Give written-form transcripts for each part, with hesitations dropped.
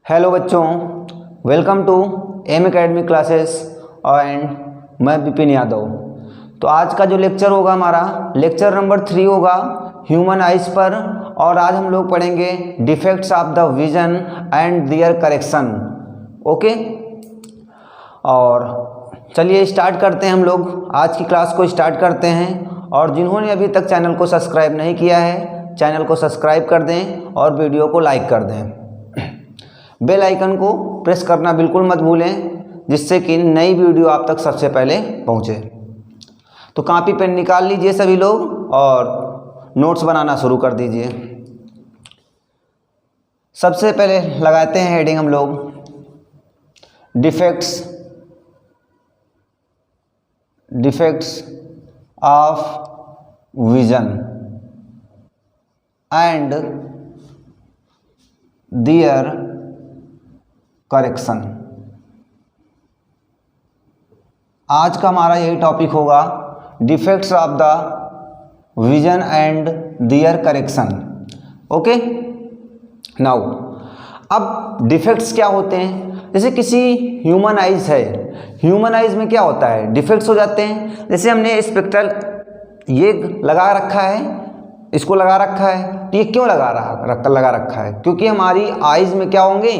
Hello बच्चों, welcome to M academy classes and मैं विपिन यादव। तो आज का जो लेक्चर होगा हमारा लेक्चर नंबर 3 होगा ह्यूमन आइज पर। और आज हम लोग पढ़ेंगे defects of the vision and their correction. Okay, और चलिए स्टार्ट करते हैं। हम लोग आज की क्लास को स्टार्ट करते हैं। और जिन्होंने अभी तक चैनल को सब्सक्राइब नहीं किया है, चैनल को सब्सक्राइब कर दें और वीडियो को लाइक कर दें। बेल आइकन को प्रेस करना बिल्कुल मत भूलें, जिससे कि नई वीडियो आप तक सबसे पहले पहुंचे। तो कॉपी पेन निकाल लीजिए सभी लोग और नोट्स बनाना शुरू कर दीजिए। सबसे पहले लगाते हैं हेडिंग हम लोग defects of vision and their correction. आज का हमारा यही टॉपिक होगा, defects of the vision and their correction. Okay, now अब डिफेक्ट्स क्या होते हैं। जैसे किसी ह्यूमन आइज है, ह्यूमन आइज में क्या होता है, डिफेक्ट्स हो जाते हैं। जैसे हमने स्पेक्ट्रल ये लगा रखा है, इसको लगा रखा है, तो ये क्यों लगा रखा है? क्योंकि हमारी आइज में क्या होंगे,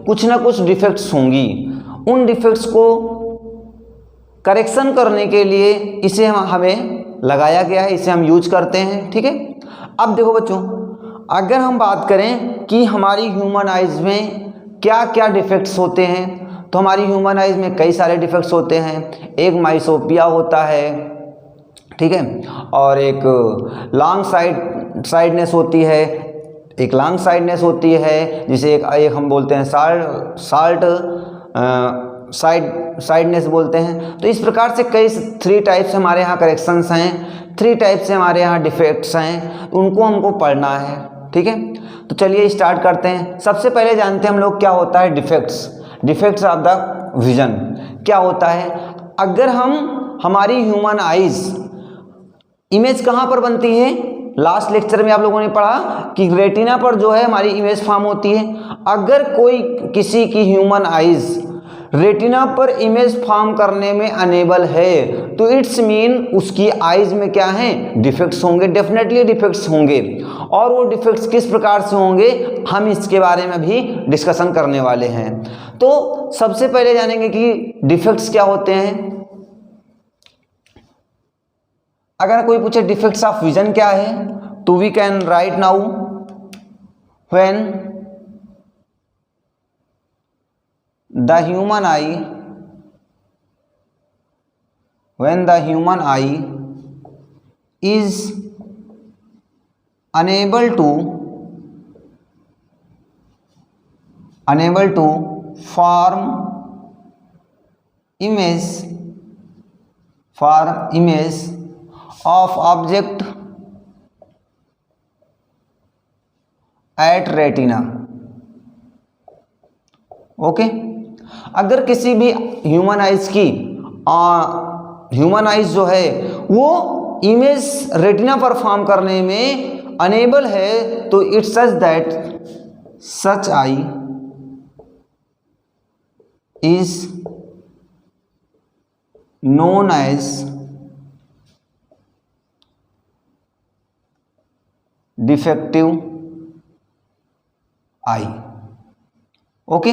कुछ ना कुछ डिफेक्ट्स होंगी। उन डिफेक्ट्स को करेक्शन करने के लिए इसे हमें लगाया गया है, इसे हम यूज करते हैं। ठीक है, अब देखो बच्चों, अगर हम बात करें कि हमारी ह्यूमन आइज में क्या क्या डिफेक्ट्स होते हैं, तो हमारी ह्यूमन आइज में कई सारे डिफेक्ट्स होते हैं। एक माइसोपिया होता है, ठीक है, और एक लॉन्ग साइडनेस होती है, एक लॉन्ग साइडनेस होती है, जिसे एक हम बोलते हैं साल्ट साइडनेस बोलते हैं। तो इस प्रकार से कई 3 टाइप्स हमारे यहाँ करेक्शंस हैं, 3 टाइप से हमारे यहाँ डिफेक्ट्स हैं, उनको हमको पढ़ना है। ठीक है, तो चलिए स्टार्ट करते हैं। सबसे पहले जानते हैं हम लोग क्या होता है डिफेक्ट्स ऑफ द विजन क्या होता है। अगर हमारी ह्यूमन आइज इमेज कहाँ पर बनती है, लास्ट लेक्चर में आप लोगों ने पढ़ा कि रेटिना पर जो है हमारी इमेज फॉर्म होती है। अगर किसी की ह्यूमन आइज रेटिना पर इमेज फॉर्म करने में अनेबल है, तो इट्स मीन उसकी आइज में क्या है, डिफेक्ट्स होंगे, डेफिनेटली डिफेक्ट्स होंगे। और वो डिफेक्ट्स किस प्रकार से होंगे, हम इसके बारे में भी डिस्कशन करने वाले हैं। तो सबसे पहले जानेंगे कि डिफेक्ट्स क्या होते हैं। अगर कोई पूछे डिफेक्ट्स ऑफ विजन क्या है, तो we can write now when the human eye is unable to form image of object at retina। ओके, अगर किसी भी ह्यूमन आइज जो है वो इमेज रेटिना पर फॉर्म करने में अनेबल है, तो it's such that such eye is known as defective eye. Okay,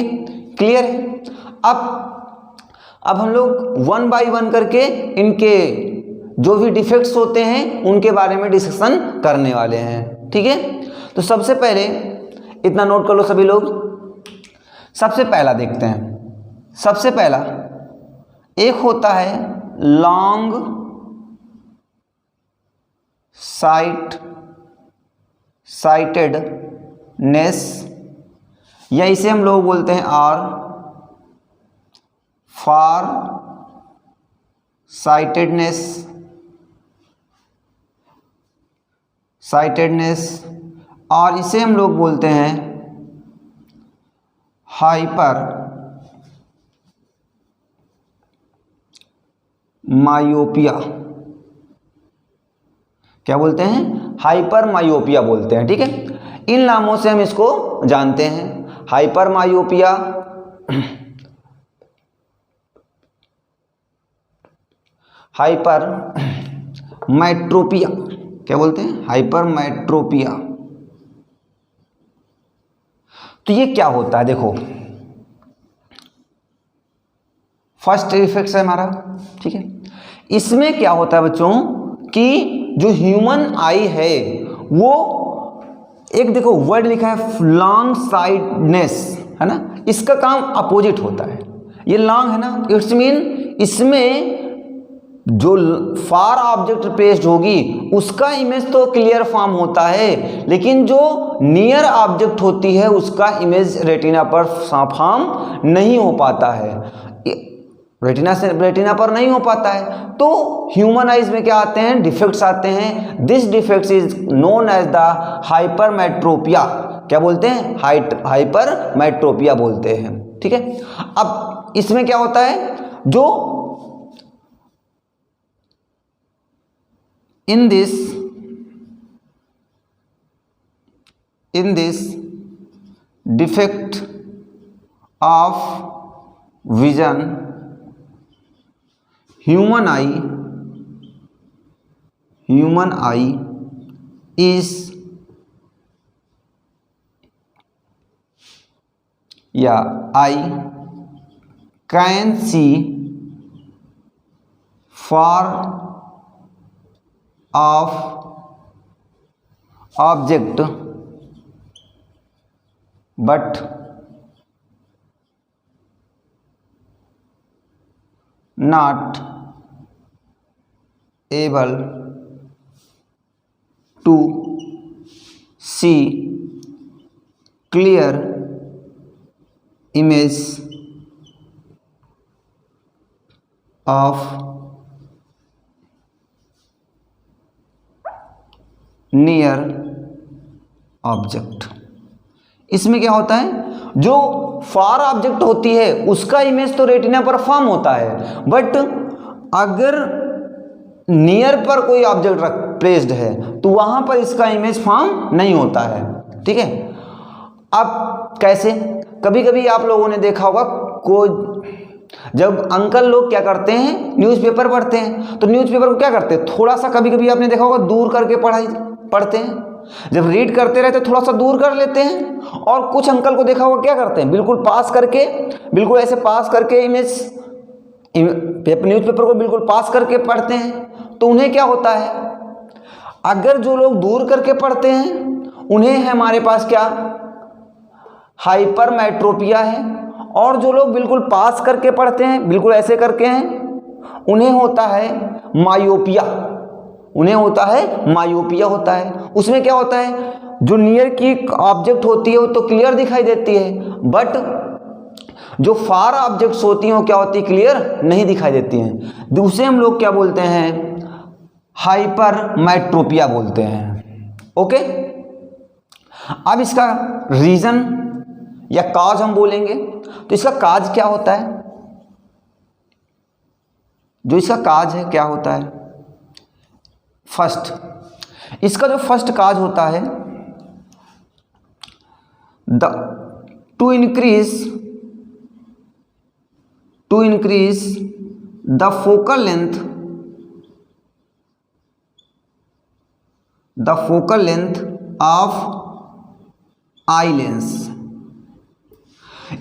clear है। अब हम लोग 1 बाय 1 करके इनके जो भी डिफेक्ट्स होते हैं उनके बारे में डिस्कशन करने वाले हैं। ठीक है, तो सबसे पहले इतना नोट कर लो सभी लोग। सबसे पहला देखते हैं। सबसे पहला एक होता है लॉन्ग साइटेडनेस, या इसे हम लोग बोलते हैं आर फार साइटेडनेस, और इसे हम लोग बोलते हैं हाइपर मायोपिया। क्या बोलते हैं? हाइपर मायोपिया बोलते हैं। ठीक है, इन नामों से हम इसको जानते हैं। हाइपर मायोपिया, हाइपर मेट्रोपिया, क्या बोलते हैं, हाइपर मेट्रोपिया। तो ये क्या होता है, देखो फर्स्ट इफेक्ट है हमारा, ठीक है। इसमें क्या होता है बच्चों कि जो ह्यूमन आई है वो एक, देखो वर्ड लिखा है लॉन्ग साइडनेस, है ना, इसका काम अपोजिट होता है। ये लॉन्ग है ना, इट्स मीन इसमें जो फार ऑब्जेक्ट प्लेस्ड होगी उसका इमेज तो क्लियर फॉर्म होता है, लेकिन जो नियर ऑब्जेक्ट होती है उसका इमेज रेटिना पर फॉर्म नहीं हो पाता है, रेटिना पर नहीं हो पाता है। तो ह्यूमन आइज में क्या आते हैं, डिफेक्ट्स आते हैं। This defects is known as the hypermetropia, क्या बोलते हैं, हाइपरमेट्रोपिया बोलते हैं, ठीक है। अब इसमें क्या होता है, जो in this defect of vision, human eye is eye can see far of object but not able to see clear image of near object. इसमें क्या होता है, जो फार ऑब्जेक्ट होती है उसका इमेज तो रेटिना पर फॉर्म होता है, बट अगर नियर पर कोई ऑब्जेक्ट प्लेस्ड है तो वहां पर इसका इमेज फॉर्म नहीं होता है, ठीक है। अब कैसे, कभी कभी आप लोगों ने देखा होगा जब अंकल लोग क्या करते हैं, न्यूज़पेपर पढ़ते हैं, तो न्यूज़पेपर को क्या करते हैं, थोड़ा सा कभी कभी आपने देखा होगा दूर करके पढ़ते हैं। जब रीड करते रहते थोड़ा सा दूर कर लेते हैं, और कुछ अंकल को देखा होगा क्या करते हैं, बिल्कुल पास करके, बिल्कुल ऐसे पास करके न्यूज़पेपर को बिल्कुल पास करके पढ़ते हैं। तो उन्हें क्या होता है, अगर जो लोग दूर करके पढ़ते हैं उन्हें है हमारे पास क्या, हाइपरमेट्रोपिया है, और जो लोग बिल्कुल पास करके पढ़ते हैं, बिल्कुल ऐसे करके हैं, उन्हें होता है मायोपिया, मायोपिया होता है। उसमें क्या होता है, जो नियर की ऑब्जेक्ट होती है वो तो क्लियर दिखाई देती है, बट जो फार ऑब्जेक्ट्स होती हैं वो क्या होती है, क्लियर नहीं दिखाई देती हैं। दूसरे हम लोग क्या बोलते हैं, हाइपरमेट्रोपिया बोलते हैं, ओके। अब इसका रीजन या काज हम बोलेंगे, तो इसका काज क्या होता है, जो इसका काज है क्या होता है, फर्स्ट, इसका जो फर्स्ट काज होता है, to increase the focal length of eye lens.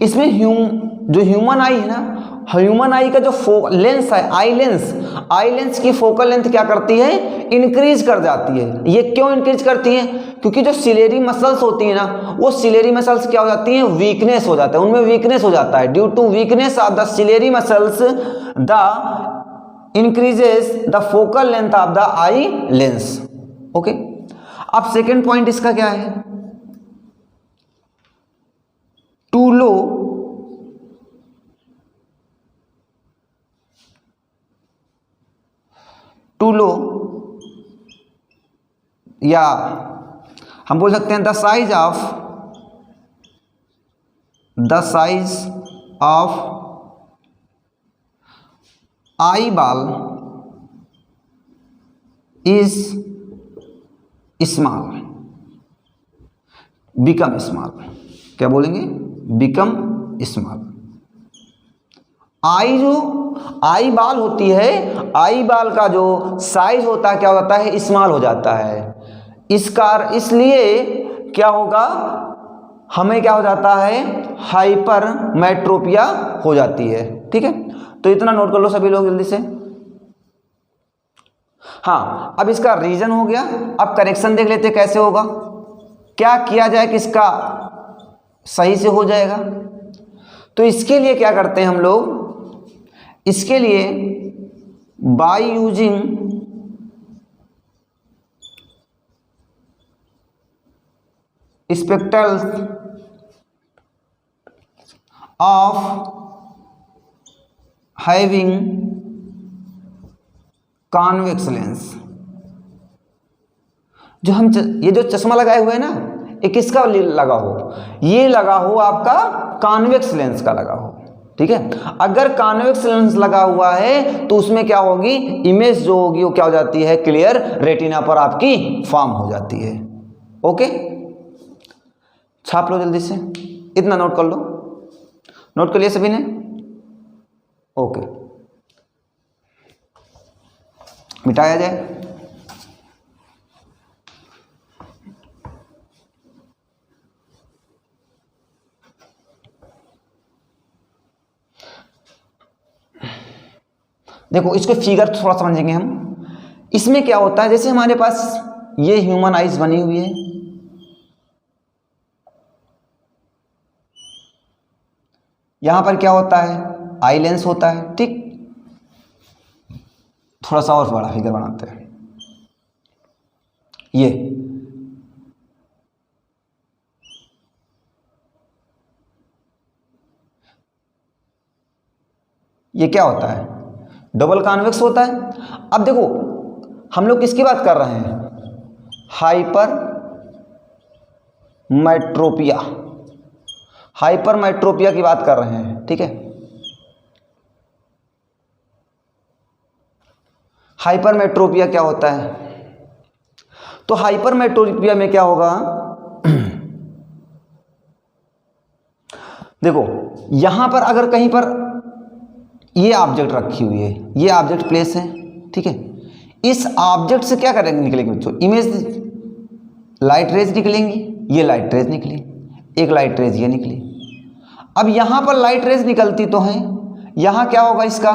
इसमें जो ह्यूमन आई है ना, ह्यूमन आई का जो लेंस है, आई लेंस की फोकल लेंथ क्या करती है, इंक्रीज कर जाती है। ये क्यों इंक्रीज करती है, क्योंकि जो सिलेरी मसल्स होती है ना, वो सिलेरी मसल्स क्या हो जाती हैं, वीकनेस हो जाता है, उनमें वीकनेस हो जाता है। Due to weakness of the ciliary muscles the increases the focal length of the eye lens, okay. अब सेकेंड पॉइंट इसका क्या है, टू लो या हम बोल सकते हैं the size of eye ball is small, become small, क्या बोलेंगे, बिकम स्मॉल। आई बाल होती है, आई बाल का जो साइज होता है क्या होता है, स्मॉल हो जाता है। इसलिए क्या होगा, हमें क्या हो जाता है, हाइपरमेट्रोपिया हो जाती है। ठीक है, तो इतना नोट कर लो सभी लोग जल्दी से। हाँ, अब इसका रीजन हो गया, अब करेक्शन देख लेते कैसे होगा, क्या किया जाए किसका सही से हो जाएगा। तो इसके लिए क्या करते हैं हम लोग, इसके लिए by using spectacles of having convex lens, जो हम ये जो चश्मा लगाए हुए हैं ना, ये किसका लगा हो, ये लगा हो आपका कॉन्वेक्स लेंस का लगा हो। ठीक है, अगर कॉन्वेक्स लेंस लगा हुआ है तो उसमें क्या होगी, इमेज जो होगी वो क्या हो जाती है, क्लियर रेटिना पर आपकी फॉर्म हो जाती है। ओके, छाप लो जल्दी से, इतना नोट कर लो। नोट कर लिया सभी ने? ओके, मिटाया जाए। देखो इसको फिगर थोड़ा समझेंगे हम। इसमें क्या होता है, जैसे हमारे पास ये ह्यूमन आइज बनी हुई है, यहां पर क्या होता है, आई लेंस होता है। ठीक, थोड़ा सा और बड़ा फिगर बनाते हैं। ये क्या होता है, डबल कॉन्वेक्स होता है। अब देखो हम लोग किसकी बात कर रहे हैं, हाइपरमेट्रोपिया की बात कर रहे हैं। ठीक है, हाइपरमेट्रोपिया क्या होता है, तो हाइपरमेट्रोपिया में क्या होगा, देखो यहां पर अगर कहीं पर ये ऑब्जेक्ट रखी हुई है, ये ऑब्जेक्ट प्लेस है। ठीक है, इस ऑब्जेक्ट से क्या करेंगे, निकलेंगे बच्चों, इमेज, लाइट रेज निकलेंगी, ये लाइट रेज निकली, एक लाइट रेज ये निकली। अब यहां पर लाइट रेज निकलती तो है, यहां क्या होगा, इसका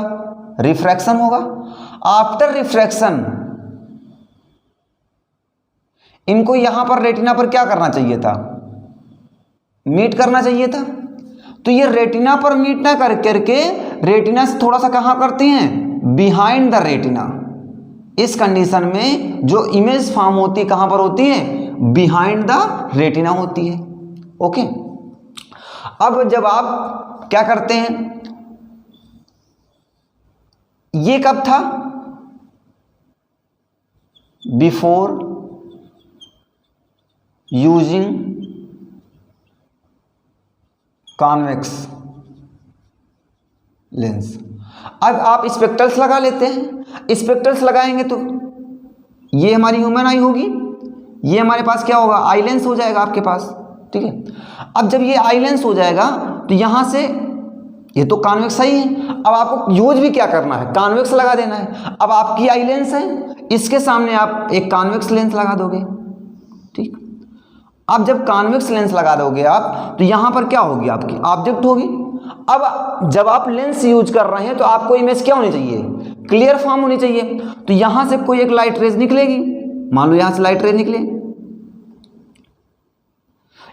रिफ्रैक्शन होगा। आफ्टर रिफ्रैक्शन इनको यहां पर रेटिना पर क्या करना चाहिए था, मीट करना चाहिए था। तो ये रेटिना पर मीट ना करके रेटिना से थोड़ा सा कहां करती हैं, बिहाइंड द रेटिना। इस कंडीशन में जो इमेज फॉर्म होती है कहां पर होती है, बिहाइंड द रेटिना होती है। ओके, अब जब आप क्या करते हैं, ये कब था, बिफोर यूजिंग कॉन्वेक्स लेंस। अब आप स्पेक्ट्रल्स लगा लेते हैं, स्पेक्ट्रल्स लगाएंगे तो ये हमारी ह्यूमन आई होगी, ये हमारे पास क्या होगा, आई लेंस हो जाएगा आपके पास। ठीक है, अब जब ये आई लेंस हो जाएगा तो यहां से ये तो कॉन्वेक्स ही है, अब आपको यूज भी क्या करना है, कॉन्वेक्स लगा देना है। अब आपकी आई लेंस है, इसके सामने आप एक कॉन्वेक्स लेंस लगा दोगे। ठीक, अब जब कॉन्वेक्स लेंस लगा दोगे आप तो यहां पर क्या होगी, आपकी ऑब्जेक्ट होगी। अब जब आप लेंस यूज कर रहे हैं तो आपको इमेज क्या होनी चाहिए, क्लियर फॉर्म होनी चाहिए। तो यहां से कोई एक लाइट रेज निकलेगी, मान लो यहां से लाइट रेज निकले,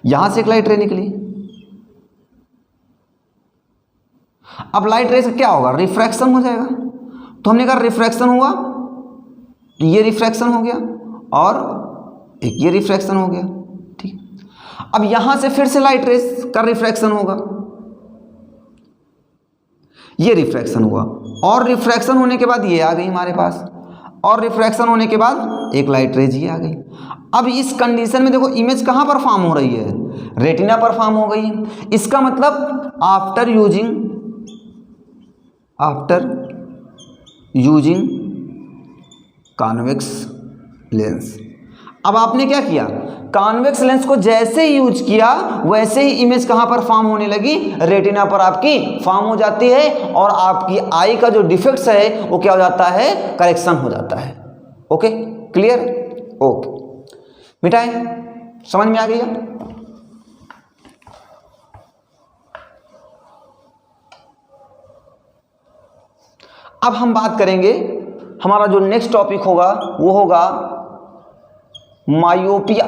यहां से एक लाइट रेज निकली। अब लाइट रेज क्या होगा, रिफ्रैक्शन हो जाएगा। तो हमने कहा रिफ्रैक्शन हुआ तो ये रिफ्रैक्शन हो गया और एक ये रिफ्रैक्शन हो गया। ठीक, अब यहां से फिर से लाइट रेज का रिफ्रैक्शन होगा, ये रिफ्रैक्शन हुआ और रिफ्रैक्शन होने के बाद ये आ गई हमारे पास, और रिफ्रैक्शन होने के बाद एक लाइट रेज ये आ गई। अब इस कंडीशन में देखो इमेज कहां पर फॉर्म हो रही है, रेटिना पर फॉर्म हो गई है। इसका मतलब आफ्टर यूजिंग कॉन्वेक्स लेंस, अब आपने क्या किया, कॉन्वेक्स लेंस को जैसे ही यूज किया वैसे ही इमेज कहां पर फॉर्म होने लगी, रेटिना पर आपकी फॉर्म हो जाती है और आपकी आई का जो डिफेक्ट्स है वो क्या हो जाता है, करेक्शन हो जाता है। ओके, क्लियर, ओके, मिटाएं, समझ में आ गई। अब हम बात करेंगे, हमारा जो नेक्स्ट टॉपिक होगा वो होगा मायोपिया।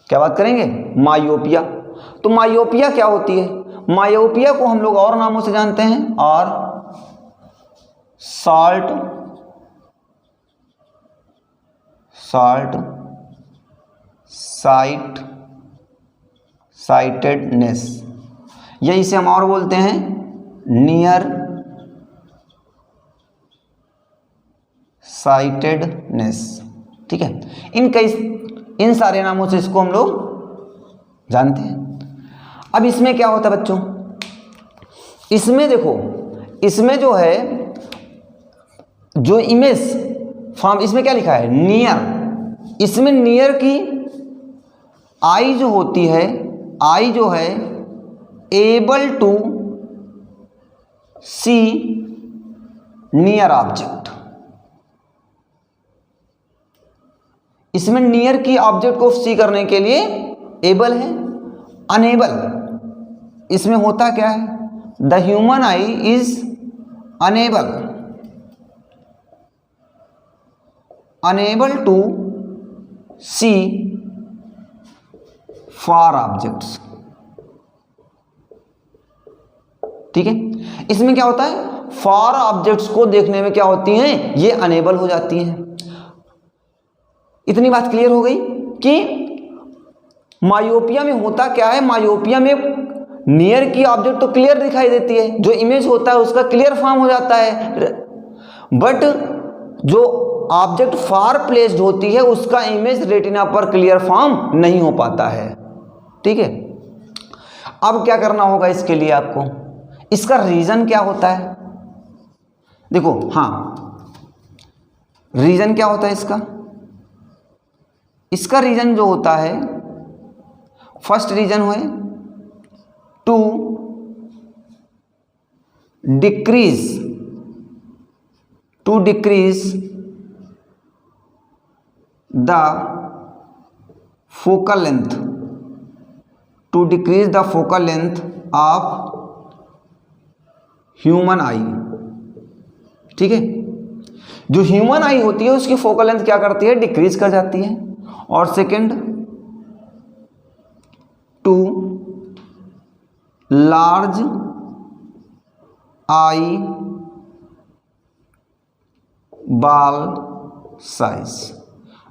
क्या बात करेंगे, मायोपिया। तो मायोपिया क्या होती है, मायोपिया को हम लोग और नामों से जानते हैं, और शॉर्ट साइटेडनेस, या इसे हम और बोलते हैं नियर साइटेडनेस। ठीक है, इन सारे नामों से इसको हम लोग जानते हैं। अब इसमें क्या होता है बच्चों, इसमें देखो, इसमें जो है जो इमेज फॉर्म, इसमें क्या लिखा है, नियर। इसमें नियर की आई जो होती है, आई जो है able to see near object. इसमें नियर की ऑब्जेक्ट को सी करने के लिए एबल है, अनेबल इसमें होता क्या है, the human eye is unable to see far objects. ठीक है, इसमें क्या होता है, फार ऑब्जेक्ट्स को देखने में क्या होती हैं, ये अनेबल हो जाती हैं। इतनी बात क्लियर हो गई कि मायोपिया में होता क्या है, मायोपिया में नियर की ऑब्जेक्ट तो क्लियर दिखाई देती है, जो इमेज होता है उसका क्लियर फॉर्म हो जाता है, बट जो ऑब्जेक्ट फार प्लेस्ड होती है उसका इमेज रेटिना पर क्लियर फॉर्म नहीं हो पाता है। ठीक है, अब क्या करना होगा इसके लिए आपको, इसका रीजन क्या होता है, देखो, हाँ, रीजन क्या होता है इसका रीजन जो होता है, फर्स्ट रीजन है to decrease the focal length of human eye. ठीक है, जो ह्यूमन आई होती है उसकी फोकल लेंथ क्या करती है, डिक्रीज कर जाती है। और सेकंड, टू लार्ज आई बाल साइज,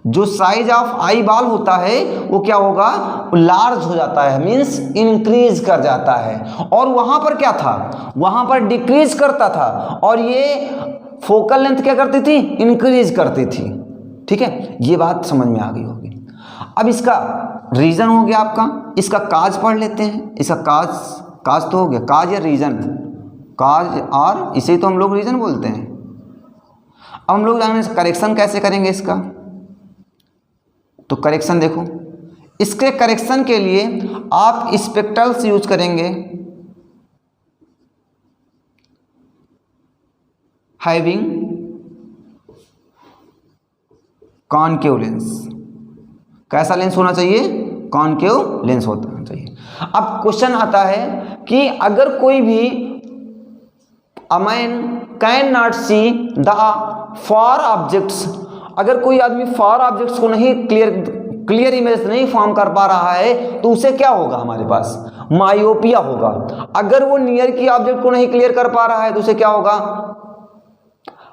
जो साइज ऑफ आई बाल होता है वो क्या होगा, लार्ज हो जाता है, मींस इंक्रीज कर जाता है। और वहां पर क्या था, वहां पर डिक्रीज करता था, और ये फोकल लेंथ क्या करती थी, इंक्रीज करती थी। ठीक है, ये बात समझ में आ गई होगी। अब इसका रीजन हो गया आपका, इसका काज पढ़ लेते हैं। इसका काज तो हो गया, काज या रीजन, काज, और इसे तो हम लोग रीजन बोलते हैं। अब हम लोग जानेंगे करेक्शन कैसे करेंगे इसका। तो करेक्शन देखो, इसके करेक्शन के लिए आप स्पेक्ट्रल्स यूज करेंगे, हैविंग कॉनकेव लेंस। कैसा लेंस होना चाहिए, कॉनकेव लेंस होना चाहिए। अब क्वेश्चन आता है कि अगर कोई भी a man can not see the far objects, अगर कोई आदमी फार ऑब्जेक्ट्स को नहीं क्लियर इमेज नहीं फॉर्म कर पा रहा है तो उसे क्या होगा, हमारे पास मायोपिया होगा। अगर वो नियर की ऑब्जेक्ट को नहीं क्लियर कर पा रहा है तो उसे क्या होगा,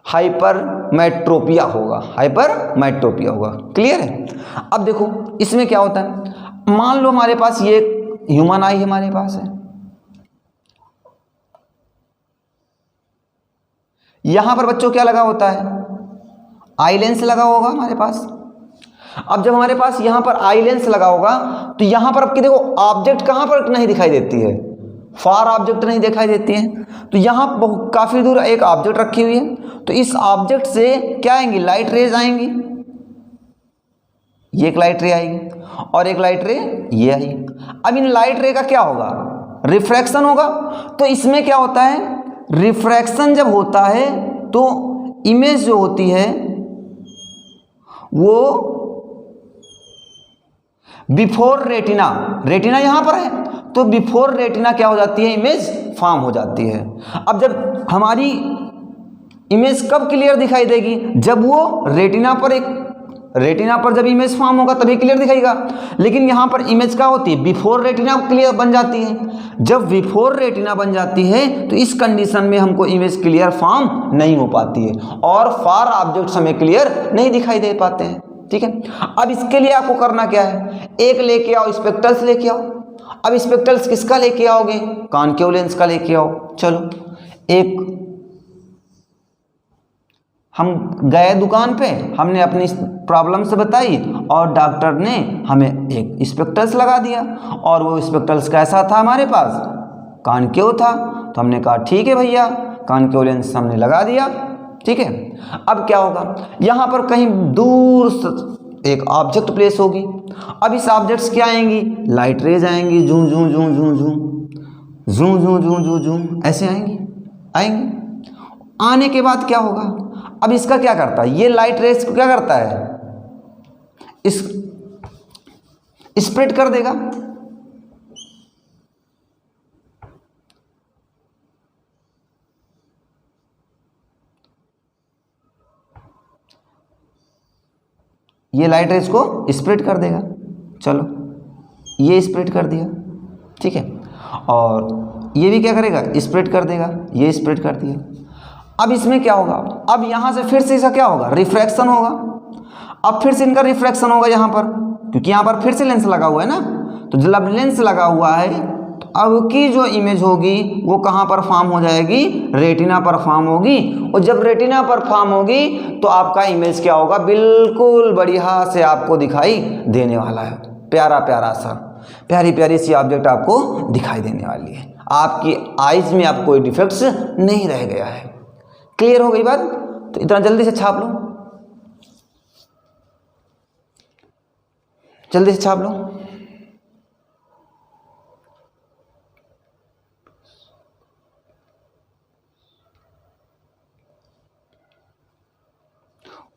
हाइपरमेट्रोपिया होगा, हाइपरमेट्रोपिया होगा। क्लियर है। अब देखो इसमें क्या होता है, मान लो हमारे पास ये ह्यूमन आई हमारे पास है, यहां पर बच्चों क्या लगा होता है, आई लेंस लगा होगा हमारे पास। अब जब हमारे पास यहां पर आई लेंस लगा होगा तो यहां पर आपकी देखो ऑब्जेक्ट कहां पर नहीं दिखाई देती है, फार ऑब्जेक्ट नहीं दिखाई देती है। तो यहां काफी दूर एक ऑब्जेक्ट रखी हुई है, तो इस ऑब्जेक्ट से क्या आएंगी, लाइट रेज आएंगी, ये एक लाइट रे आएगी और एक लाइट रे ये आई। अब इन लाइट रे का क्या होगा, रिफ्रैक्शन होगा। तो इसमें क्या होता है, रिफ्रैक्शन जब होता है तो इमेज जो होती है वो बिफोर रेटिना, रेटिना यहां पर है तो बिफोर रेटिना क्या हो जाती है, इमेज फॉर्म हो जाती है। अब जब हमारी इमेज कब क्लियर दिखाई देगी, जब वो रेटिना पर जब इमेज फॉर्म होगा तभी क्लियर दिखाएगा। लेकिन यहाँ पर इमेज क्या होती है, बिफोर रेटिना क्लियर बन जाती है। जब बिफोर रेटिना बन जाती है तो इस कंडीशन में हमको इमेज क्लियर फॉर्म नहीं हो पाती है और फार ऑब्जेक्ट्स हमें क्लियर नहीं दिखाई दे पाते हैं। ठीक है, अब इसके लिए आपको करना क्या है, एक लेके आओ स्पेक्ट्रल्स लेके आओ। अब स्पेक्ट्रल्स किसका लेके आओगे, कॉन्केव लेंस का लेके आओ। चलो, एक हम गए दुकान पे, हमने अपनी प्रॉब्लम से बताई और डॉक्टर ने हमें एक स्पेक्ट्रल्स लगा दिया और वो स्पेक्ट्रल्स कैसा था, हमारे पास कॉन्केव था। तो हमने कहा ठीक है भैया, कॉन्केव लेंस हमने लगा दिया। ठीक है, अब क्या होगा, यहाँ पर कहीं दूर एक ऑब्जेक्ट प्लेस होगी। अब इस ऑब्जेक्ट्स क्या आएंगी, लाइट रेज आएंगी, जूं जूं जूं जूं जूं जूं जूं जूं जूं जूं ऐसे आएंगी। आने के बाद क्या होगा, अब इसका क्या करता है, ये लाइट रेज को क्या करता है, इस स्प्रेड कर देगा। ये लाइट रेज को स्प्रेड कर देगा। चलो, ये स्प्रेड कर दिया। ठीक है, और ये भी क्या करेगा, स्प्रेड कर देगा, ये स्प्रेड कर दिया। अब इसमें क्या होगा, अब यहाँ से फिर से इसका क्या होगा, रिफ्रैक्शन होगा। अब फिर से इनका रिफ्रैक्शन होगा यहाँ पर, क्योंकि यहाँ पर फिर से लेंस लगा हुआ है ना। तो जब लेंस लगा हुआ है तो अब की जो इमेज होगी वो कहाँ पर फॉर्म हो जाएगी, रेटिना पर फॉर्म होगी। और जब रेटिना पर फॉर्म होगी तो आपका इमेज क्या होगा, बिल्कुल बढ़िया से आपको दिखाई देने वाला है। प्यारा प्यारा सा, प्यारी प्यारी सी ऑब्जेक्ट आपको दिखाई देने वाली है। आपकी आइज में आप कोई डिफेक्ट्स नहीं रह गया है। क्लियर हो गई बात, तो इतना जल्दी से छाप लो, जल्दी से छाप लो।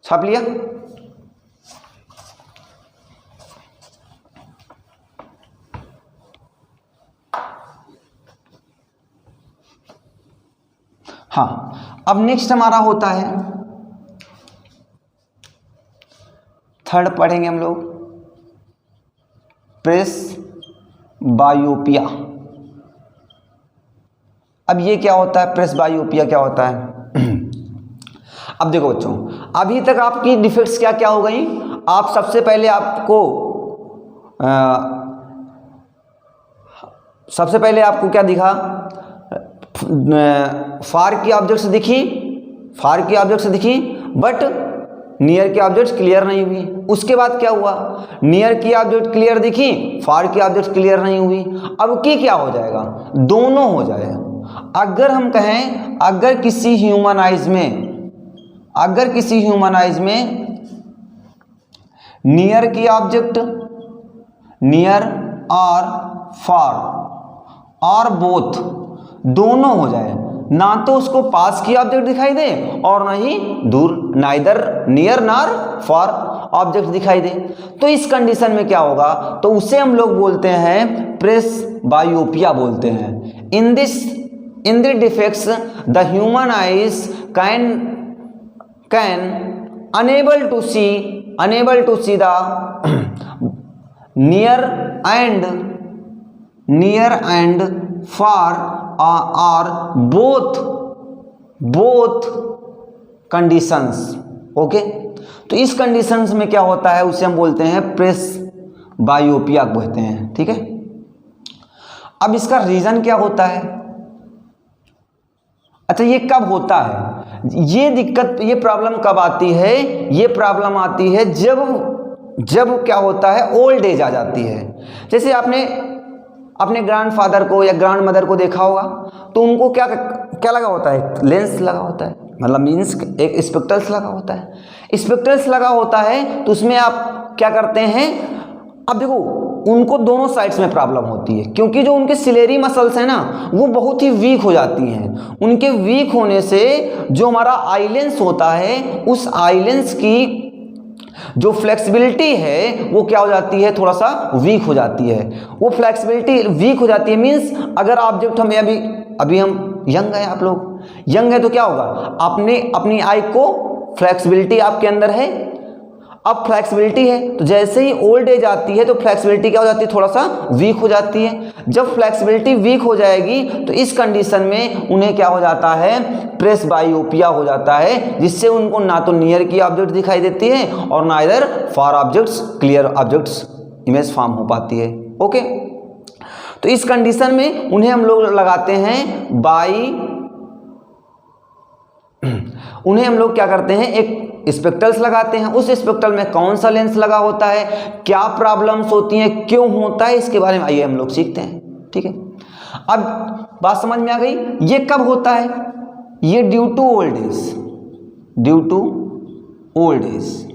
छाप लिया? हाँ, अब नेक्स्ट हमारा होता है थर्ड, पढ़ेंगे हम लोग प्रेसबायोपिया। अब ये क्या होता है, प्रेसबायोपिया क्या होता है? अब देखो बच्चों, अभी तक आपकी डिफेक्ट्स क्या क्या हो गई। आप सबसे पहले आपको क्या दिखा, फार की ऑब्जेक्ट्स दिखी बट नियर की ऑब्जेक्ट्स क्लियर नहीं हुई। उसके बाद क्या हुआ, नियर की ऑब्जेक्ट क्लियर दिखी, फार की ऑब्जेक्ट क्लियर नहीं हुई। अब की क्या हो जाएगा, दोनों हो जाएगा। अगर हम कहें, अगर किसी ह्यूमन आइज में नियर की ऑब्जेक्ट, नियर और फार और बोथ दोनों हो जाए, ना तो उसको पास की ऑब्जेक्ट दिखाई दे और ना ही दूर, नाइदर नियर नार फार ऑब्जेक्ट दिखाई दे, तो इस कंडीशन में क्या होगा, तो उसे हम लोग बोलते हैं प्रेसबायोपिया बोलते हैं। इन this defects the human eyes can unable to see the near and far or both conditions। Okay, तो इस कंडीशंस में क्या होता है, उसे हम बोलते हैं प्रेसबायोपिया बोलते हैं। ठीक है, अब इसका रीजन क्या होता है, अच्छा ये कब होता है, ये दिक्कत, ये प्रॉब्लम कब आती है, ये प्रॉब्लम आती है जब क्या होता है, ओल्ड एज आ जाती है। जैसे आपने अपने ग्रैंडफादर को या ग्रैंड मदर को देखा होगा, तो उनको क्या लगा होता है, लेंस लगा होता है। मतलब मीन्स एक स्पेक्ट्रल्स लगा होता है। स्पेक्ट्रल्स लगा होता है तो उसमें आप क्या करते हैं, अब देखो उनको दोनों साइड्स में प्रॉब्लम होती है, क्योंकि जो उनके सिलेरी मसल्स हैं ना वो बहुत ही वीक हो जाती हैं। उनके वीक होने से जो हमारा आई लेंस होता है, उस आई लेंस की जो फ्लेक्सिबिलिटी है वो क्या हो जाती है, थोड़ा सा वीक हो जाती है। वो फ्लेक्सिबिलिटी वीक हो जाती है मीन्स अगर ऑब्जेक्ट हमें अभी हम यंग है, आप लोग यंग है तो क्या होगा, आपने अपनी आई को फ्लेक्सिबिलिटी आपके अंदर है, अब फ्लेक्सिबिलिटी है तो जैसे ही ओल्ड एज आती है तो फ्लेक्सिबिलिटी क्या हो जाती है, थोड़ा सा वीक हो जाती है। जब फ्लेक्सिबिलिटी वीक हो जाएगी तो इस कंडीशन में उन्हें क्या हो जाता है, प्रेसबायोपिया हो जाता है, जिससे उनको ना तो नियर की ऑब्जेक्ट दिखाई देती है और ना इधर far objects, clear objects image form हो पाती है। ओके, तो इस कंडीशन में उन्हें हम लोग लगाते हैं उन्हें हम लोग क्या करते हैं, एक स्पेक्ट्रल्स लगाते हैं। उस स्पेक्ट्रल में कौन सा लेंस लगा होता है, क्या प्रॉब्लम्स होती हैं, क्यों होता है, इसके बारे में आइए हम लोग सीखते हैं। ठीक है, अब बात समझ में आ गई। ये कब होता है, ये due to old age, due to old age.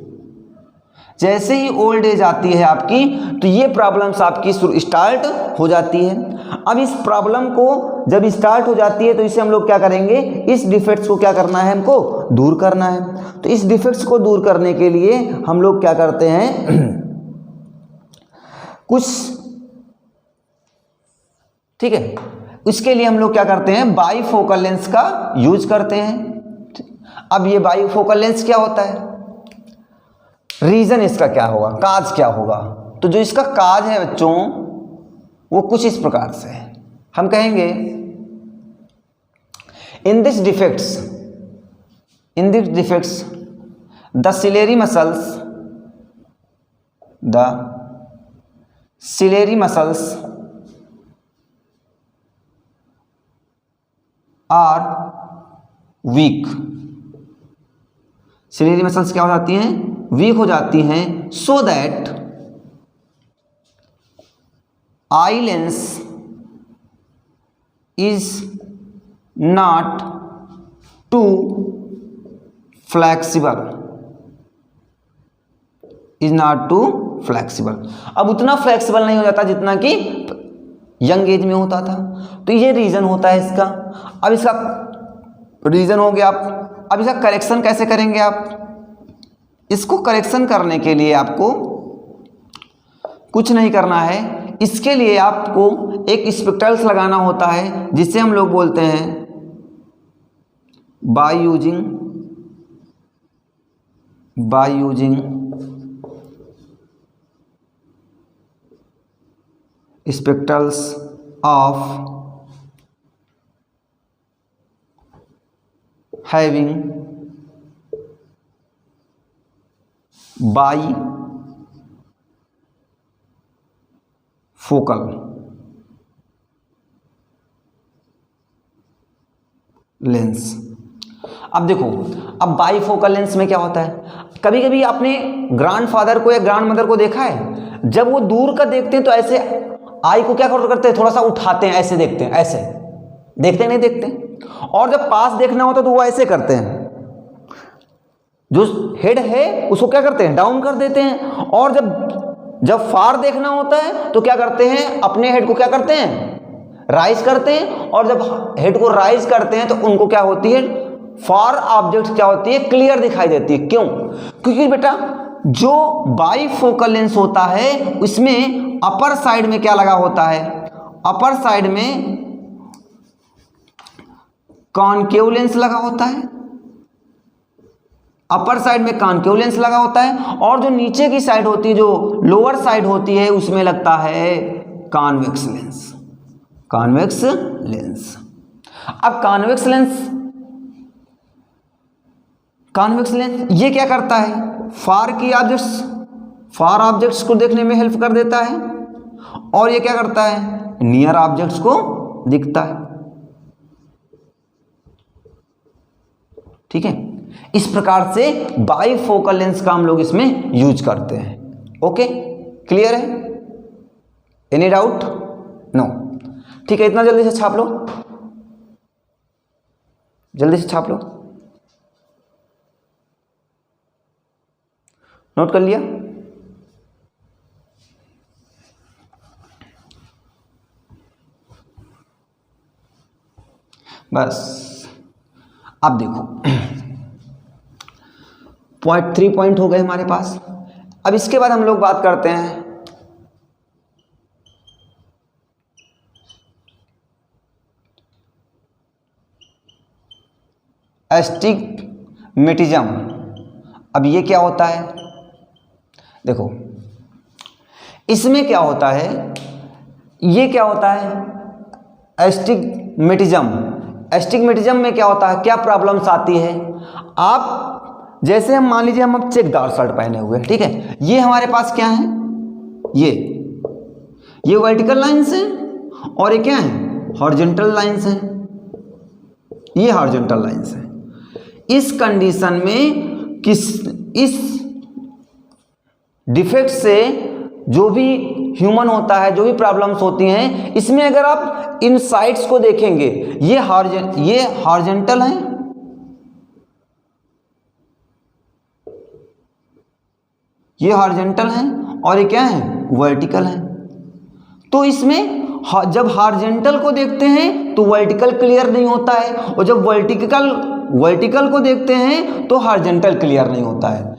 जैसे ही ओल्ड एज आती है आपकी तो ये प्रॉब्लम्स आपकी स्टार्ट हो जाती है। अब इस प्रॉब्लम को जब स्टार्ट हो जाती है तो इसे हम लोग क्या करेंगे, इस डिफेक्ट्स को क्या करना है, हमको दूर करना है। तो इस डिफेक्ट्स को दूर करने के लिए हम लोग क्या करते हैं कुछ, ठीक है, इसके लिए हम लोग क्या करते हैं, बाईफोकल लेंस का यूज करते हैं। अब ये बाईफोकल लेंस क्या होता है, रीजन इसका क्या होगा, काज क्या होगा, तो जो इसका काज है बच्चों वो कुछ इस प्रकार से है। हम कहेंगे in this defects the ciliary muscles are weak. Ciliary muscles क्या हो जाती हैं, वीक हो जाती हैं, so that eye lens is not too flexible, अब उतना फ्लैक्सिबल नहीं हो जाता जितना कि यंग एज में होता था। तो ये रीजन होता है इसका। अब इसका रीजन हो गया, आप अब इसका करेक्शन कैसे करेंगे, आप इसको करेक्शन करने के लिए आपको कुछ नहीं करना है। इसके लिए आपको एक स्पेक्ट्रल्स लगाना होता है जिसे हम लोग बोलते हैं by using spectacles of having bifocal lens. अब देखो, अब बाईफोकल लेंस में क्या होता है, कभी कभी आपने ग्रैंडफादर को या ग्रैंड मदर को देखा है, जब वो दूर का देखते हैं तो ऐसे आई को क्या करते हैं, थोड़ा सा उठाते हैं, ऐसे देखते हैं, ऐसे देखते नहीं देखते, और जब पास देखना होता तो वो ऐसे करते हैं, जो हेड है उसको क्या करते हैं, डाउन कर देते हैं, और जब फार देखना होता है तो क्या करते हैं, अपने हेड को क्या करते हैं, राइज करते हैं, और जब हेड को राइज करते हैं तो उनको क्या होती है, फार ऑब्जेक्ट क्या होती है, क्लियर दिखाई देती है। क्यों, क्योंकि बेटा जो बाईफोकल लेंस होता है उसमें अपर साइड में क्या लगा होता है, अपर साइड में कॉनकेव लेंस लगा होता है, अपर साइड में कॉनकेव लेंस लगा होता है, और जो नीचे की साइड होती है, जो लोअर साइड होती है, उसमें लगता है कॉन्वेक्स लेंस, कॉन्वेक्स लेंस। अब कॉन्वेक्स लेंस ये क्या करता है, फार ऑब्जेक्ट्स को देखने में हेल्प कर देता है, और ये क्या करता है, नियर ऑब्जेक्ट्स को दिखता है। ठीक है, इस प्रकार से बाईफोकल लेंस का हम लोग इसमें यूज करते हैं। ओके, क्लियर है, एनी डाउट, नो? ठीक है, इतना जल्दी से छाप लो, जल्दी से छाप लो। नोट कर लिया? बस अब देखो पॉइंट 3 पॉइंट हो गए हमारे पास। अब इसके बाद हम लोग बात करते हैं एस्टिग्मेटिज्म। अब ये क्या होता है? देखो इसमें क्या होता है, ये क्या होता है एस्टिग्मेटिज्म। एस्टिग्मेटिज्म में क्या होता है, क्या प्रॉब्लम्स आती है? आप जैसे हम मान लीजिए हम अब चेकदार शर्ट पहने हुए, ठीक है, ये हमारे पास क्या है, ये वर्टिकल लाइंस है और ये क्या है, हॉरिजॉन्टल लाइंस है, ये हॉरिजॉन्टल लाइंस है। इस कंडीशन में इस डिफेक्ट से जो भी ह्यूमन होता है, जो भी प्रॉब्लम्स होती हैं, इसमें अगर आप इन साइड्स को देखेंगे, ये हॉरिजॉन्टल है, ये हॉरिजॉन्टल है और ये क्या है, वर्टिकल है। तो इसमें जब हॉरिजॉन्टल को देखते हैं तो वर्टिकल क्लियर नहीं होता है, और जब वर्टिकल को देखते हैं तो हॉरिजॉन्टल क्लियर नहीं होता है।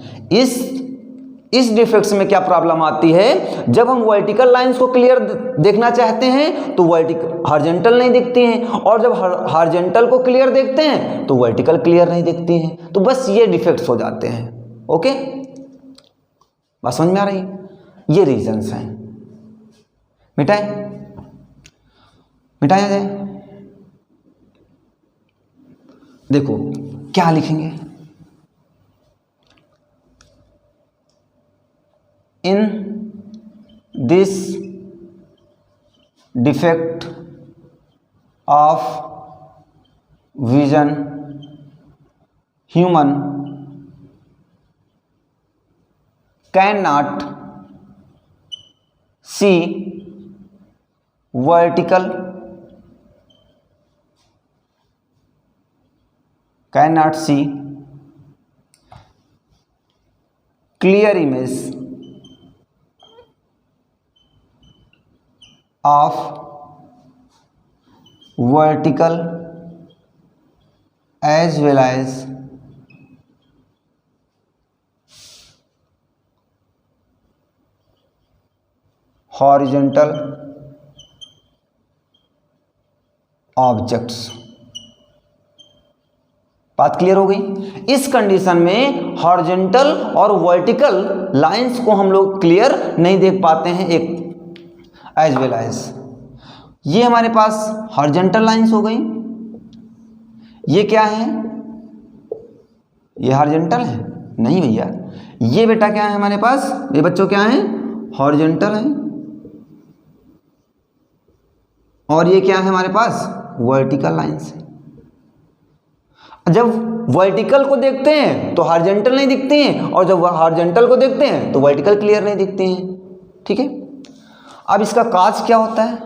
इस डिफेक्ट्स में क्या प्रॉब्लम आती है, जब हम वर्टिकल लाइंस को क्लियर देखना चाहते हैं तो हॉरिजॉन्टल नहीं दिखती हैं, और जब हॉरिजॉन्टल को क्लियर देखते हैं तो वर्टिकल क्लियर नहीं दिखती हैं। तो बस ये डिफेक्ट्स हो जाते हैं। ओके, बात समझ में आ रही है? ये रीजंस हैं। मिटाया जाए। देखो क्या लिखेंगे, in this defect of vision human can not see vertical, cannot see clear image of vertical as well as horizontal objects। बात क्लियर हो गई? इस कंडीशन में हॉरिजॉन्टल और वर्टिकल लाइंस को हम लोग क्लियर नहीं देख पाते हैं। एक एज वेल एज ये हमारे पास हॉरिजॉन्टल लाइंस हो गई, ये क्या है, ये हॉरिजॉन्टल है? नहीं भैया, ये बेटा क्या है हमारे पास, ये बच्चों क्या है, हॉरिजॉन्टल है, और ये क्या है हमारे पास, वर्टिकल लाइंस है। जब वर्टिकल को देखते हैं तो हॉरिजॉन्टल नहीं दिखती हैं, और जब हॉरिजॉन्टल को देखते हैं तो वर्टिकल क्लियर नहीं दिखती हैं। ठीक है, अब इसका काज क्या होता है,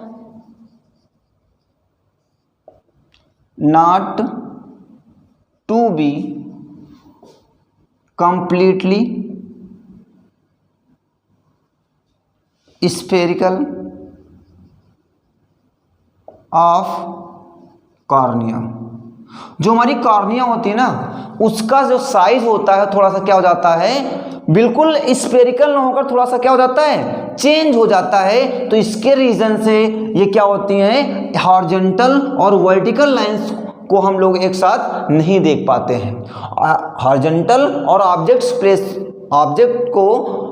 not to be completely spherical of cornea. जो हमारी कॉर्निया होती है ना, उसका जो साइज होता है थोड़ा सा क्या हो जाता है, बिल्कुल स्फेरिकल ना होकर थोड़ा सा क्या हो जाता है, चेंज हो जाता है। तो इसके रीजन से ये क्या होती हैं, हॉरिजॉन्टल और वर्टिकल लाइंस को हम लोग एक साथ नहीं देख पाते हैं। हॉरिजॉन्टल और ऑब्जेक्ट को,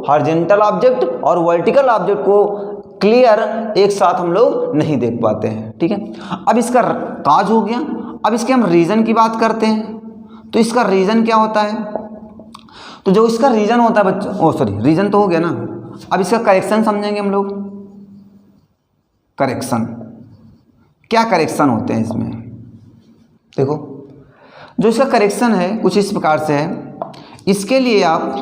हॉरिजॉन्टल ऑब्जेक्ट और वर्टिकल ऑब्जेक्ट को क्लियर एक साथ हम लोग नहीं देख पाते हैं। ठीक है, अब इसका काज हो गया। अब इसके हम रीजन की बात करते हैं, तो इसका रीजन क्या होता है, तो जो इसका रीजन होता है बच्चों, रीजन तो हो गया ना, अब इसका करेक्शन समझेंगे हम लोग। करेक्शन, क्या करेक्शन होते हैं इसमें, देखो जो इसका करेक्शन है कुछ इस प्रकार से है। इसके लिए आप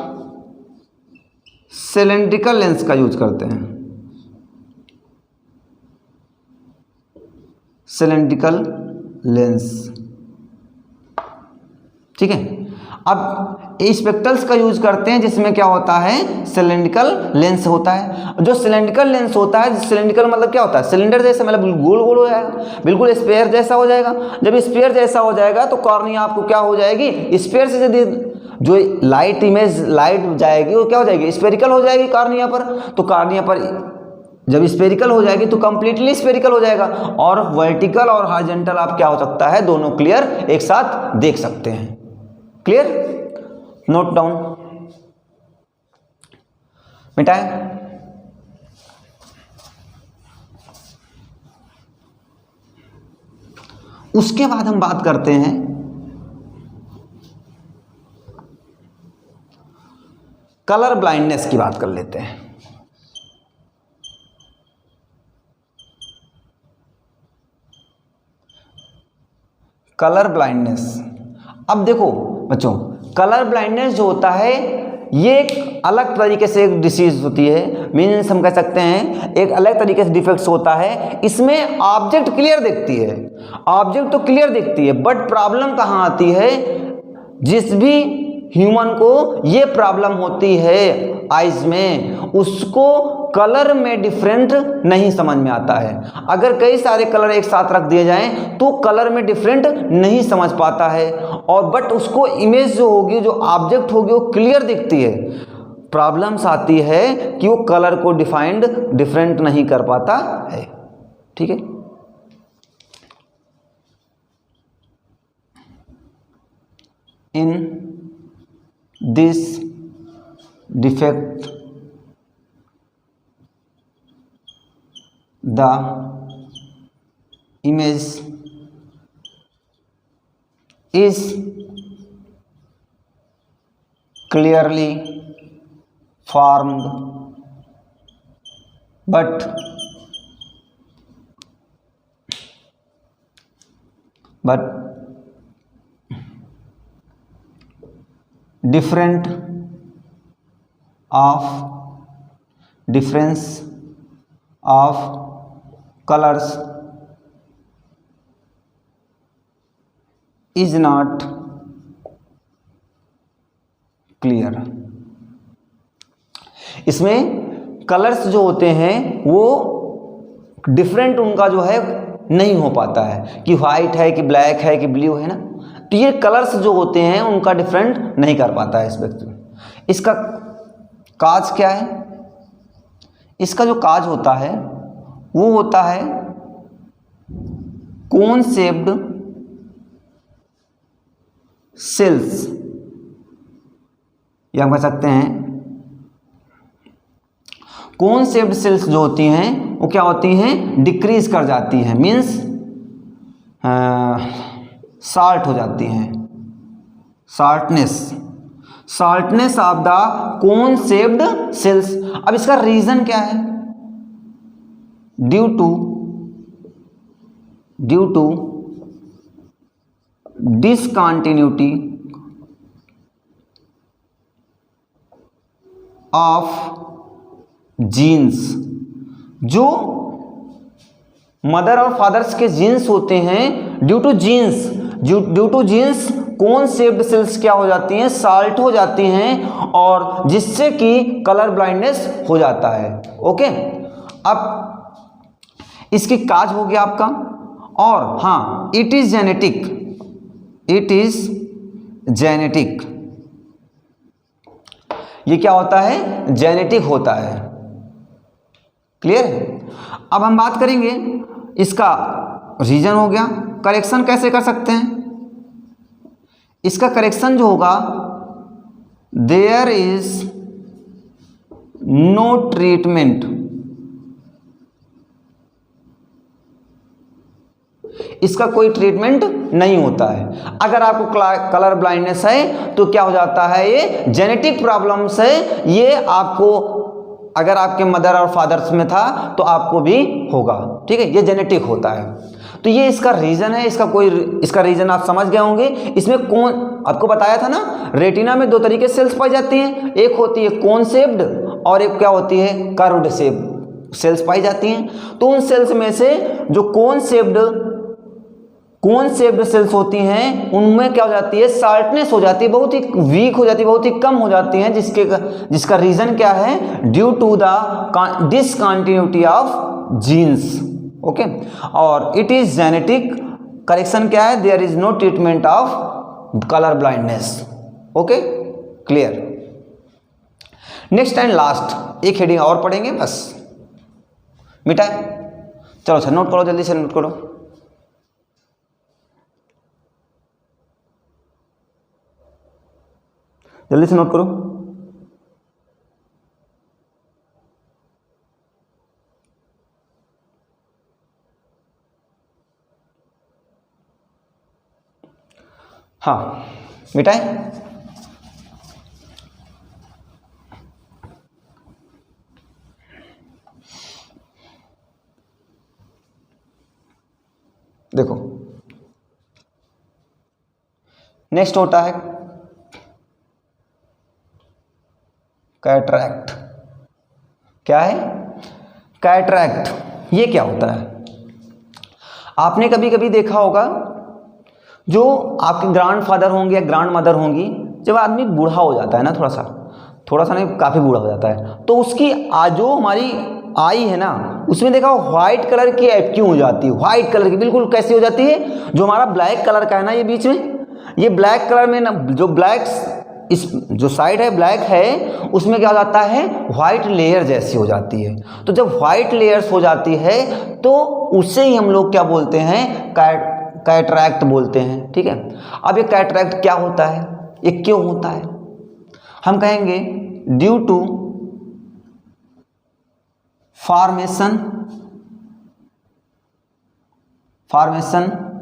सिलेंड्रिकल लेंस का यूज करते हैं, सिलेंड्रिकल लेंस। ठीक है, अब स्पेक्ट्रल्स का यूज करते हैं जिसमें क्या होता है, सिलेंड्रिकल लेंस होता है। जो सिलेंड्रिकल लेंस होता है, सिलेंड्रिकल मतलब क्या होता है, सिलेंडर जैसा, मतलब गोल गोल हो जाएगा, बिल्कुल स्फीयर जैसा हो जाएगा। जब स्फीयर जैसा हो जाएगा तो कॉर्निया आपको क्या हो जाएगी, स्फीयर से जो लाइट इमेज लाइट जाएगी वो क्या हो जाएगी, स्फेरिकल हो जाएगी कॉर्निया पर। तो कॉर्निया पर जब स्फेरिकल हो जाएगी तो कंप्लीटली स्फेरिकल हो जाएगा, और वर्टिकल और हॉरिजॉन्टल आप क्या हो सकता है, दोनों क्लियर एक साथ देख सकते हैं। क्लियर, नोट डाउन, मिटाए। उसके बाद हम बात करते हैं कलर ब्लाइंडनेस की बात कर लेते हैं। कलर ब्लाइंडनेस, अब देखो बच्चों, कलर ब्लाइंडनेस जो होता है ये एक अलग तरीके से एक डिसीज होती है, मीन्स हम कह सकते हैं एक अलग तरीके से डिफेक्ट्स होता है। इसमें ऑब्जेक्ट क्लियर दिखती है, ऑब्जेक्ट तो क्लियर दिखती है, बट प्रॉब्लम कहाँ आती है, जिस भी ह्यूमन को ये प्रॉब्लम होती है आइज में, उसको कलर में डिफरेंट नहीं समझ में आता है। अगर कई सारे कलर एक साथ रख दिए जाएं तो कलर में डिफरेंट नहीं समझ पाता है, और बट उसको इमेज जो होगी, जो ऑब्जेक्ट होगी वो क्लियर दिखती है। प्रॉब्लम्स आती है कि वो कलर को डिफरेंट नहीं कर पाता है। ठीक है, in this defect the image is clearly formed but difference of colors is not clear। इसमें कलर्स जो होते हैं वो डिफरेंट उनका जो है नहीं हो पाता है, कि वाइट है कि ब्लैक है कि ब्लू है ना, तो ये कलर्स जो होते हैं उनका डिफरेंट नहीं कर पाता है इस व्यक्ति में। इसका काज क्या है, इसका जो काज होता है वो होता है कोन शेप्ड सेल्स, या हम कह सकते हैं कोन शेप्ड सेल्स जो होती हैं वो क्या होती हैं, डिक्रीज कर जाती हैं, मीन्स शार्ट हो जाती हैं, shortness of the cone shaped cells. अब इसका रीजन क्या है, due to discontinuity of genes. जो मदर और फादर्स के जीन्स होते हैं, due to genes cone shaped cells क्या हो जाती हैं, साल्ट हो जाती हैं, और जिससे कि कलर ब्लाइंडनेस हो जाता है। ओके, अब इसकी काज हो गया आपका, और हाँ, इट इज जेनेटिक। ये क्या होता है, जेनेटिक होता है। क्लियर है। अब हम बात करेंगे इसका रीजन हो गया, करेक्शन कैसे कर सकते हैं। इसका करेक्शन जो होगा, देयर इज नो ट्रीटमेंट, इसका कोई ट्रीटमेंट नहीं होता है। अगर आपको कलर ब्लाइंडनेस है तो क्या हो जाता है, ये जेनेटिक प्रॉब्लम्स है, ये आपको अगर आपके मदर और फादर्स में था तो आपको भी होगा। ठीक है, ये जेनेटिक होता है। तो ये इसका रीजन है, इसका रीजन आप समझ गए होंगे। इसमें कौन, आपको बताया था ना, रेटिना में दो तरीके से सेल्स पाई जाती हैं, एक होती है कोन शेप्ड और एक क्या होती है, कर्व्ड शेप सेल्स पाई जाती हैं। तो उन सेल्स में से जो कोन शेप्ड कोन शेप्ड सेल्स होती हैं उनमें क्या हो जाती है, शार्पनेस हो जाती है, बहुत ही वीक हो जाती है, बहुत ही कम हो जाती हैं, जिसका रीजन क्या है, due to the discontinuity of genes. Okay, और इट इज जेनेटिक। करेक्शन क्या है, there is no treatment of colour blindness. Okay, clear. Next and last एक हेडिंग और पढ़ेंगे बस, मिटाए। चलो अच्छा, नोट करो, जल्दी से नोट करो। जल्दी से नोट करो। हाँ, मिटाए। देखो, नेक्स्ट होता है कैटरैक्ट। क्या है कैटरैक्ट? ये क्या होता है? आपने कभी कभी देखा होगा, जो आपके ग्रैंडफादर होंगे या ग्रैंड मदर होंगी, जब आदमी बूढ़ा हो जाता है ना, थोड़ा सा नहीं, काफ़ी बूढ़ा हो जाता है, तो उसकी जो हमारी आई है ना, उसमें देखा व्हाइट कलर की एप्क्यू हो जाती है, व्हाइट कलर की बिल्कुल कैसी हो जाती है, जो हमारा ब्लैक कलर का है ना, ये बीच में ये ब्लैक कलर में ना, जो ब्लैक इस जो साइड है ब्लैक है, उसमें क्या हो जाता है, व्हाइट लेयर जैसी हो जाती है। तो जब व्हाइट लेयर्स हो जाती है तो उसे ही हम लोग क्या बोलते हैं, कैटरैक्ट बोलते हैं। ठीक है, अब ये कैटरैक्ट क्या होता है, ये क्यों होता है? हम कहेंगे due to formation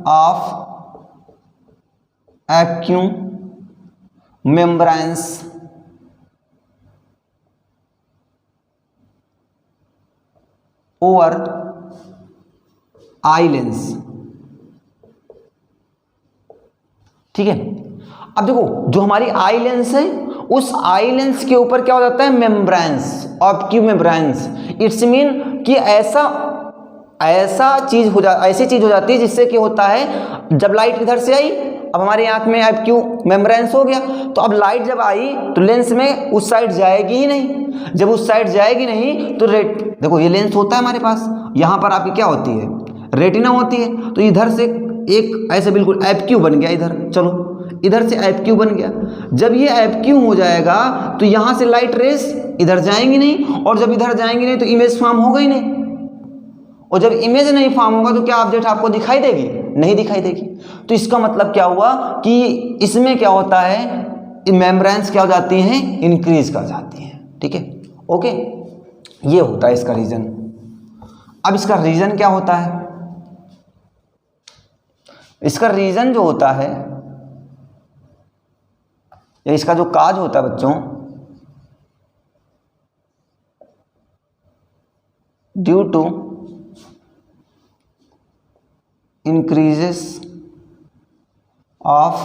of aqueous membranes over eye lens. ठीक है, अब देखो, जो हमारी आई लेंस है, उस आई लेंस के ऊपर क्या हो जाता है, membranes, optic membranes. It's mean कि ऐसी चीज हो जाती है जिससे क्या होता है, जब लाइट इधर से आई, अब हमारी आंख में ऑप्टिक मेम्ब्रेन्स हो गया, तो अब लाइट जब आई तो लेंस में उस साइड जाएगी ही नहीं। जब उस साइड जाएगी नहीं तो देखो, ये लेंस होता है हमारे पास, यहाँ पर आपकी क्या होती है, रेटिना होती है। तो इधर से एक ऐसे बिल्कुल एप्क्यू बन गया, इधर चलो, इधर से एप्क्यू बन गया। जब ये एप्क्यू हो जाएगा तो यहाँ से लाइट रेस इधर जाएंगी नहीं, और जब इधर जाएंगी नहीं तो इमेज फॉर्म होगा ही नहीं, और जब इमेज नहीं फॉर्म होगा तो क्या ऑब्जेक्ट आपको दिखाई देगी, नहीं दिखाई देगी। तो इसका मतलब क्या हुआ कि इसमें क्या होता है, मेम्ब्रेन्स क्या हो जाती हैं, इंक्रीज कर जाती हैं। ठीक है, ओके, ये होता है इसका रीजन। अब इसका रीजन क्या होता है, इसका रीजन जो होता है, या इसका जो काज होता है बच्चों, due to increases of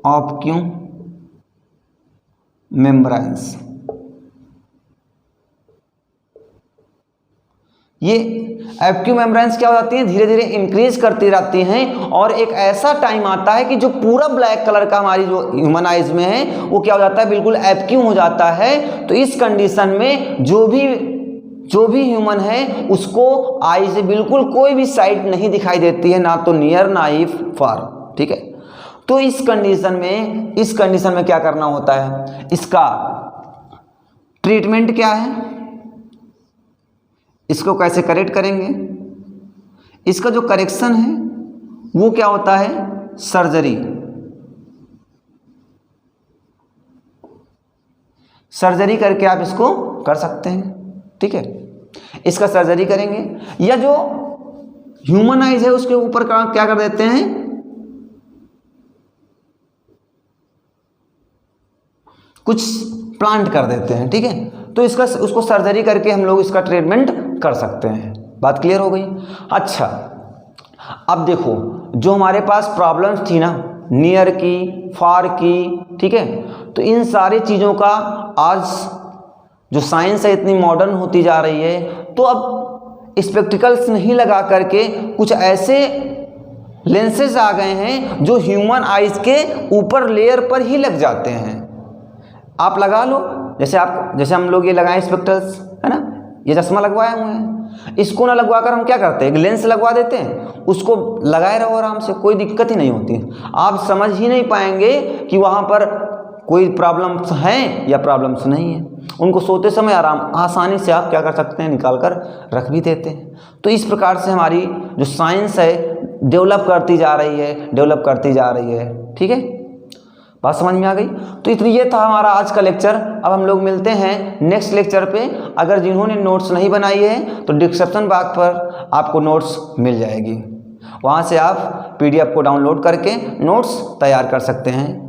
optic membranes। ये ऑप्टिक मेम्ब्रेन्स क्या हो जाती हैं, धीरे धीरे इंक्रीज करती रहती हैं, और एक ऐसा टाइम आता है कि जो पूरा ब्लैक कलर का हमारी जो ह्यूमन आइज में है, वो क्या हो जाता है, बिल्कुल ऑप्टिक हो जाता है। तो इस कंडीशन में जो भी ह्यूमन है, उसको आई से बिल्कुल कोई भी साइड नहीं दिखाई देती है, ना तो नियर ना ही फार। ठीक है, तो इस कंडीशन में क्या करना होता है, इसका ट्रीटमेंट क्या है, इसको कैसे करेक्ट करेंगे? इसका जो करेक्शन है वो क्या होता है, सर्जरी। सर्जरी करके आप इसको कर सकते हैं। ठीक है, इसका सर्जरी करेंगे, या जो ह्यूमन आइज है उसके ऊपर क्या कर देते हैं, कुछ प्लांट कर देते हैं। ठीक है, तो उसको सर्जरी करके हम लोग इसका ट्रीटमेंट कर सकते हैं। बात क्लियर हो गई? अच्छा, अब देखो, जो हमारे पास प्रॉब्लम्स थी ना, नियर की, फार की, ठीक है, तो इन सारी चीज़ों का आज जो साइंस है इतनी मॉडर्न होती जा रही है, तो अब स्पेक्टिकल्स नहीं लगा करके कुछ ऐसे लेंसेज आ गए हैं जो ह्यूमन आइज के ऊपर लेयर पर ही लग जाते हैं। आप लगा लो, जैसे हम लोग ये लगाए स्पेक्टर्स, है ना, ये चश्मा लगवाए हुए हैं, इसको ना लगवा कर हम क्या करते हैं, एक लेंस लगवा देते हैं, उसको लगाए रहो आराम से, कोई दिक्कत ही नहीं होती। आप समझ ही नहीं पाएंगे कि वहाँ पर कोई प्रॉब्लम्स हैं या प्रॉब्लम्स नहीं है। उनको सोते समय आसानी से आप क्या कर सकते हैं, निकाल कर रख भी देते हैं। तो इस प्रकार से हमारी जो साइंस है डेवलप करती जा रही है। ठीक है, बात समझ में आ गई। तो इतनी ये था हमारा आज का लेक्चर। अब हम लोग मिलते हैं नेक्स्ट लेक्चर पे। अगर जिन्होंने नोट्स नहीं बनाई है तो डिस्क्रिप्शन बॉक्स पर आपको नोट्स मिल जाएगी, वहाँ से आप PDF को डाउनलोड करके नोट्स तैयार कर सकते हैं।